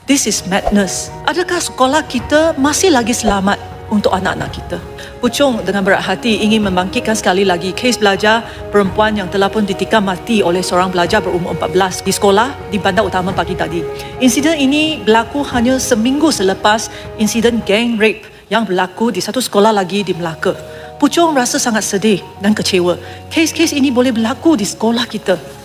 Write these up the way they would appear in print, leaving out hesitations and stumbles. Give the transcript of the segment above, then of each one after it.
This is madness. Adakah sekolah kita masih lagi selamat untuk anak-anak kita? Puchong dengan berat hati ingin membangkitkan sekali lagi kes belajar perempuan yang telah pun ditikam mati oleh seorang pelajar berumur 14 di sekolah di Bandar Utama pagi tadi. Insiden ini berlaku hanya seminggu selepas insiden gang rape yang berlaku di satu sekolah lagi di Melaka. Puchong rasa sangat sedih dan kecewa. Kes-kes ini boleh berlaku di sekolah kita.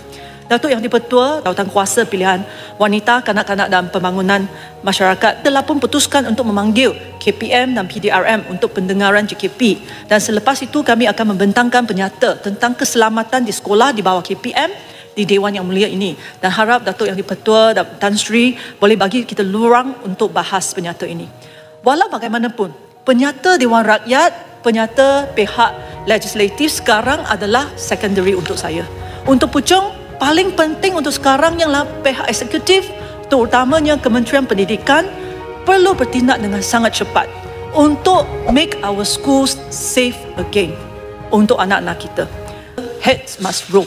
Datuk Yang di-Pertua Jawatan Kuasa Pilihan Wanita, Kanak-kanak dan Pembangunan Masyarakat telah pun putuskan untuk memanggil KPM dan PDRM untuk pendengaran JKP, dan selepas itu kami akan membentangkan penyata tentang keselamatan di sekolah di bawah KPM di Dewan Yang Mulia ini, dan harap Datuk Yang di-Pertua Tan Sri boleh bagi kita lurang untuk bahas penyata ini. Walau bagaimanapun, penyata Dewan Rakyat, penyata pihak legislatif sekarang adalah secondary untuk saya. Untuk Puchong, paling penting untuk sekarang ialah pihak eksekutif, terutamanya Kementerian Pendidikan, perlu bertindak dengan sangat cepat untuk make our schools safe again untuk anak-anak kita. Heads must roll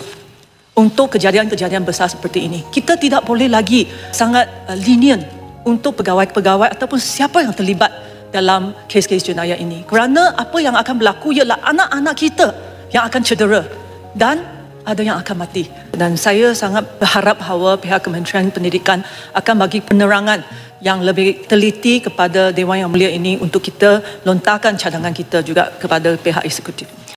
untuk kejadian-kejadian besar seperti ini. Kita tidak boleh lagi sangat lenient untuk pegawai-pegawai ataupun siapa yang terlibat dalam kes-kes jenayah ini, kerana apa yang akan berlaku ialah anak-anak kita yang akan cedera dan ada yang akan mati. Dan saya sangat berharap bahawa pihak Kementerian Pendidikan akan bagi penerangan yang lebih teliti kepada Dewan Yang Mulia ini untuk kita lontarkan cadangan kita juga kepada pihak eksekutif.